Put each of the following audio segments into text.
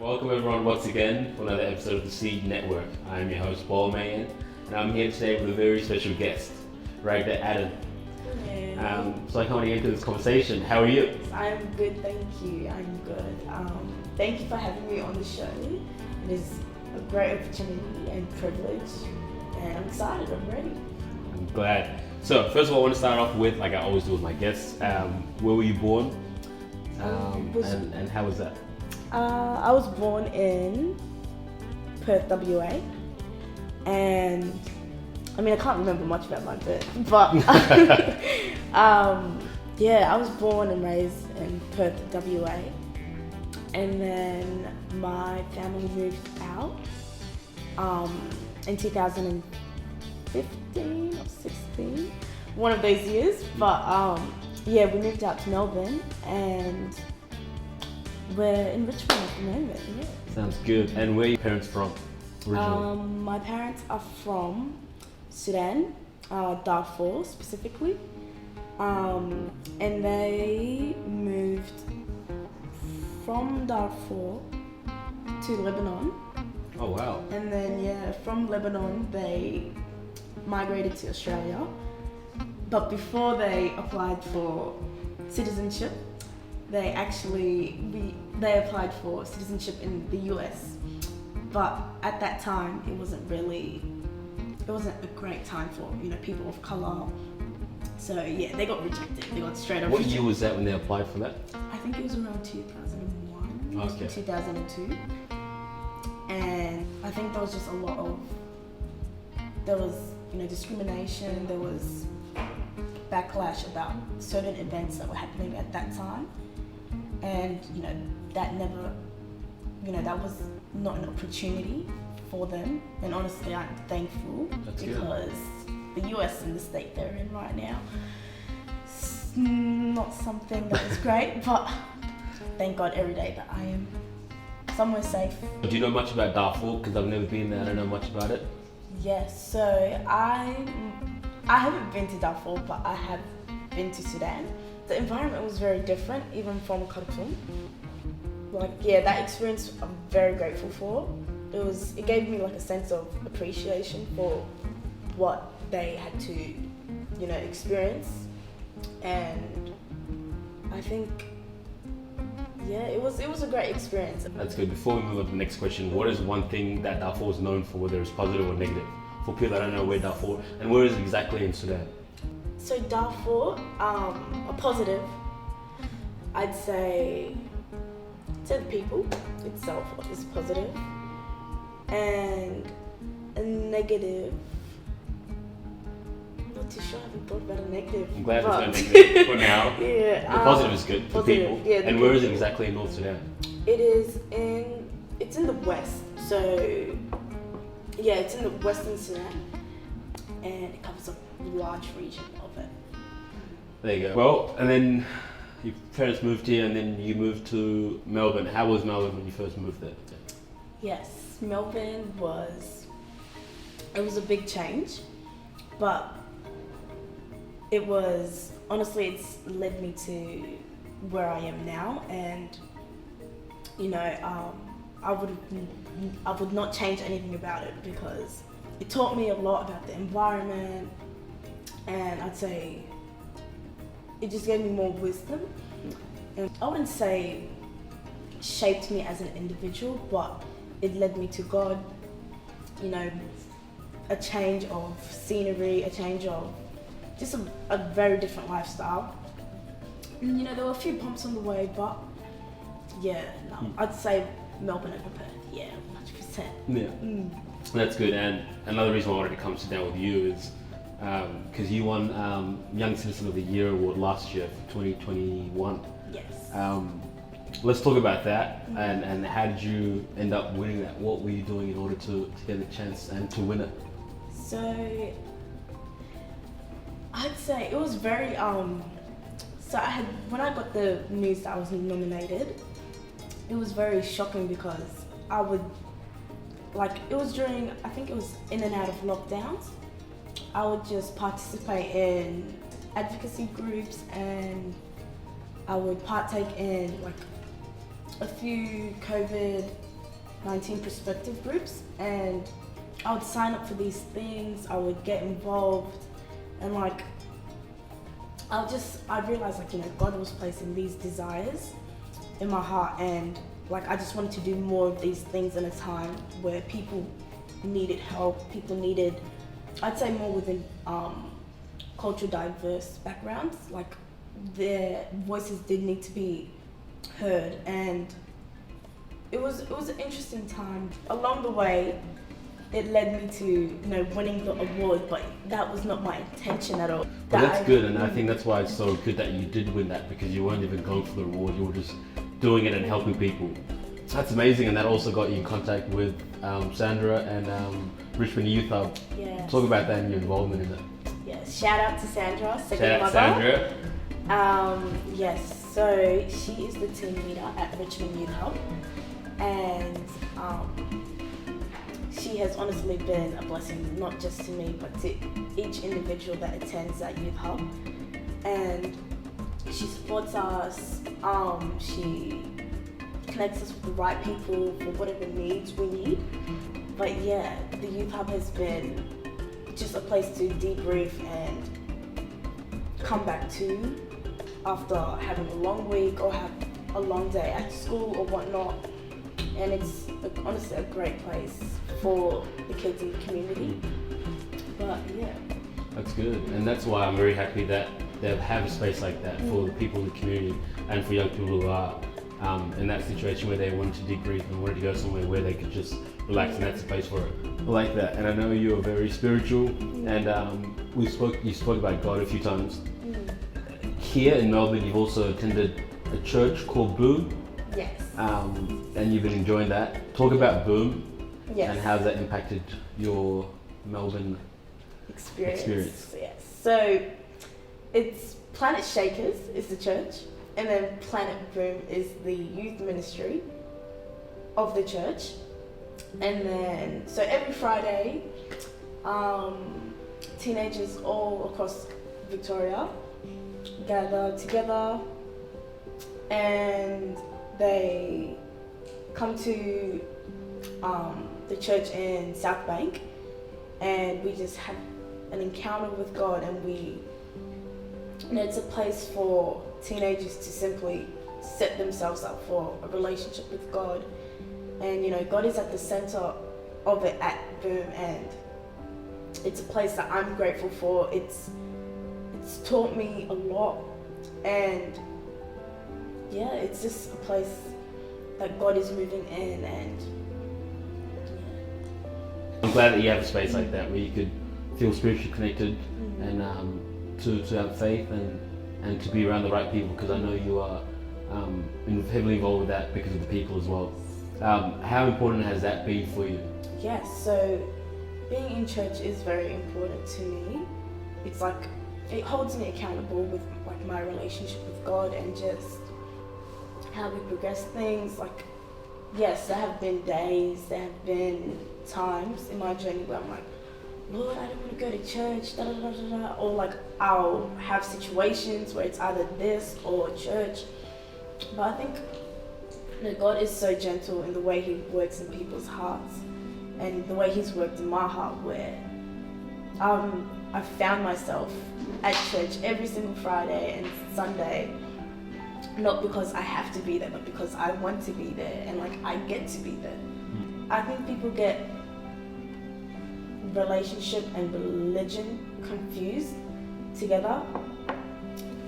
Welcome everyone once again for another episode of the Seed Network. I'm your host, Paul Mayan, and I'm here today with a very special guest, Raghda Adam. Hello. So I can't wait to get into this conversation. How are you? I'm good, thank you. I'm good. Thank you for having me on the show. It is a great opportunity and privilege, and I'm excited. I'm ready. I'm glad. So first of all, I want to start off with, like I always do with my guests, where were you born? And how was that? I was born in Perth, WA, and I mean I can't remember much about my birth, but yeah, I was born and raised in Perth, WA, and then my family moved out in 2015 or 16, one of those years. But yeah, we moved out to Melbourne, and we're in Richmond at the moment. Yeah. Sounds good. And where are your parents from originally? My parents are from Sudan, Darfur specifically, and they moved from Darfur to Lebanon. Oh wow. And then yeah, from Lebanon they migrated to Australia. But before they applied for citizenship, they applied for citizenship in the US. But at that time, it wasn't a great time for people of color. So yeah, they got rejected. They got straight up. What rejected. year was that when they applied for that? I think it was around 2001, Okay. 2002. And I think there was just a lot of, discrimination, there was backlash about certain events that were happening at that time. And, that never, that was not an opportunity for them. And honestly, I'm thankful. That's because the US and the state they're in right now, it's not something that is great, but thank God every day that I am somewhere safe. Do you know much about Darfur? Because I've never been there, I don't know much about it. Yes, so I haven't been to Darfur, but I have been to Sudan. The environment was very different, even from Khartoum. That experience I'm very grateful for. It gave me a sense of appreciation for what they had to, experience. And I think, it was a great experience. That's good. Before we move on to the next question, what is one thing that Darfur is known for, whether it's positive or negative? For people that don't know where Darfur, and where is it exactly in Sudan? So Darfur, a positive, I'd say the people itself is positive, and a negative, I'm not too sure, I haven't thought about a negative. I'm glad there's no negative for now. Yeah, the positive is good, the people. Yeah, and where is it exactly in North Sudan? It's in the west, so yeah, it's in the western Sudan, and it covers a large region of it. There you go. Well, and then your parents moved here, and then you moved to Melbourne. How was Melbourne when you first moved there? Yes, Melbourne was a big change, but it was, honestly, it's led me to where I am now, and I would not change anything about it, because it taught me a lot about the environment, and I'd say it just gave me more wisdom. And I wouldn't say shaped me as an individual, but it led me to God, a change of scenery, a change of just a very different lifestyle. And there were a few bumps on the way, but I'd say Melbourne over Perth, 100%. Yeah, That's good. And another reason why I wanted to come sit down with you is because you won Young Citizen of the Year award last year for 2021. Yes. Let's talk about that, and how did you end up winning that? What were you doing in order to get a chance and to win it? So I'd say it was very when I got the news that I was nominated, it was very shocking, because it was during, I think it was in and out of lockdowns. I would just participate in advocacy groups, and I would partake in a few COVID COVID-19 perspective groups, and I would sign up for these things, I would get involved, and like I realized like, you know, God was placing these desires in my heart, and like I just wanted to do more of these things in a time where people needed help, people needed, I'd say more within cultural diverse backgrounds, like their voices did need to be heard, and it was an interesting time. Along the way, it led me to, you know, winning the award, but that was not my intention at all. Well, that's good, and I think that's why it's so good that you did win that, because you weren't even going for the reward, you were just doing it and helping people. That's amazing, and that also got you in contact with Sandra and Richmond Youth Hub. Yes. Talk about that and your involvement in it. Yes, shout out to Sandra, second Shout out mother. Sandra. Yes, so she is the team leader at Richmond Youth Hub, and she has honestly been a blessing, not just to me, but to each individual that attends that youth hub. And she supports us, she connects us with the right people for whatever needs we need. But yeah, the youth hub has been just a place to debrief and come back to after having a long week or have a long day at school or whatnot. And it's honestly a great place for the kids in the community. But yeah. That's good, and that's why I'm very happy that they have a space like that for the people in the community and for young people who are in that situation where they wanted to debrief and wanted to go somewhere where they could just relax, and that's a place for it. I like that, and I know you're very spiritual, and you spoke about God a few times. Here in Melbourne, you've also attended a church called Boom. Yes. And you've been enjoying that. Talk about Boom. Yes. And how has that impacted your Melbourne experience? Yes. So it's Planet Shakers is the church, and then Planet Boom is the youth ministry of the church. And then so every Friday, teenagers all across Victoria gather together, and they come to the church in South Bank, and we just have an encounter with God, and it's a place for teenagers to simply set themselves up for a relationship with God. And you know, God is at the center of it at Boom, and it's a place that I'm grateful for. It's taught me a lot, and yeah, it's just a place that God is moving in, and I'm glad that you have a space like that where you could feel spiritually connected and to have faith and to be around the right people, because I know you are heavily involved with that because of the people as well. How important has that been for you? Yes, so being in church is very important to me. It's like it holds me accountable with like my relationship with God and just how we progress things. Like, yes, there have been days, there have been times in my journey where I'm like, Lord, I don't want to go to church, da da da da da. Or like I'll have situations where it's either this or church. But I think God is so gentle in the way He works in people's hearts, and the way He's worked in my heart, where I found myself at church every single Friday and Sunday, not because I have to be there, but because I want to be there, and like I get to be there. I think people get relationship and religion confused together,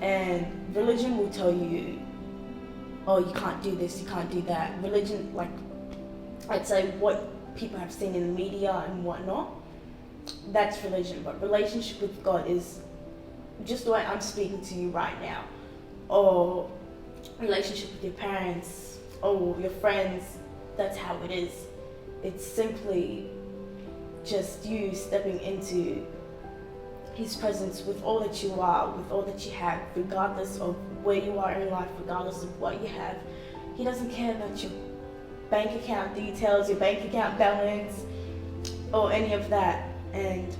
and religion will tell you, oh, you can't do this, you can't do that. Religion, like I'd say what people have seen in the media and whatnot, that's religion. But relationship with God is just the way I'm speaking to you right now, or relationship with your parents or your friends. That's how it is. It's simply just you stepping into His presence with all that you are, with all that you have, regardless of where you are in life, regardless of what you have. He doesn't care about your bank account details, your bank account balance, or any of that. And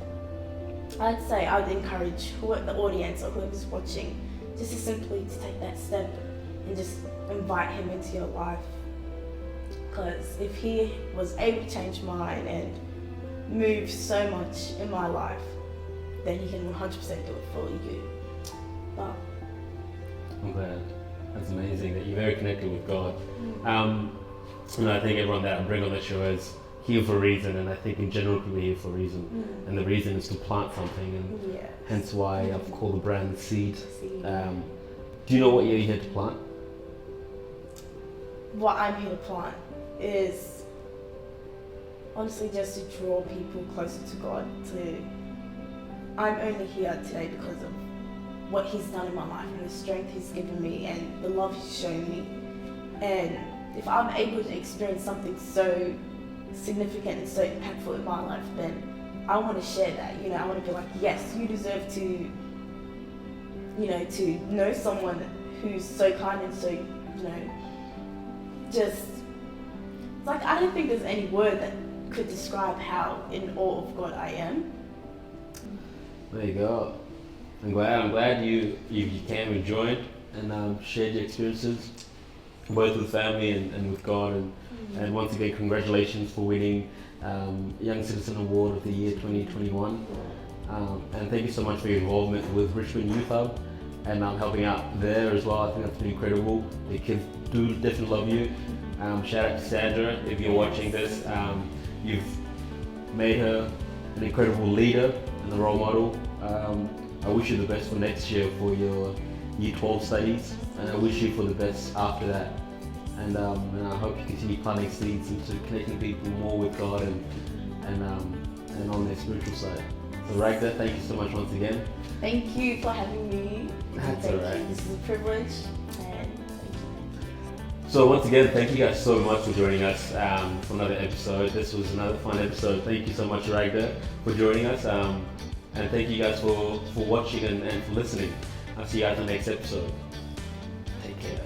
I'd say I'd encourage the audience or whoever's watching just to simply to take that step and just invite Him into your life. Because if he was able to change mine and move so much in my life, then he can 100% do it for you. But I'm glad. That's amazing that you're very connected with God. And I think everyone that I bring on the show is here for a reason, and I think in general people are here for a reason. And the reason is to plant something, and hence why I've called the brand Seed. Do you know what you're here to plant? What I'm here to plant is honestly just to draw people closer to God. I'm only here today because of what He's done in my life and the strength He's given me and the love He's shown me. And if I'm able to experience something so significant and so impactful in my life, then I want to share that. I want to be like, yes, you deserve to, to know someone who's so kind and so, just, it's like, I don't think there's any word that could describe how in awe of God I am. There you go. I'm glad you came and joined and shared your experiences, both with family and with God. And once again, congratulations for winning Young Citizen Award of the Year 2021. And thank you so much for your involvement with Richmond Youth Hub and helping out there as well. I think that's been incredible. The kids do definitely love you. Shout out to Sandra if you're watching this. You've made her an incredible leader and a role model. I wish you the best for next year for your Year 12 studies, and I wish you for the best after that. And I hope you continue planting seeds into connecting people more with God and on their spiritual side. So Raghda, thank you so much once again. Thank you for having me. That's thank alright. you. This is a privilege. And thank you. So once again, thank you guys so much for joining us for another episode. This was another fun episode. Thank you so much, Raghda, for joining us. And thank you guys for watching and for listening. I'll see you guys in the next episode. Take care.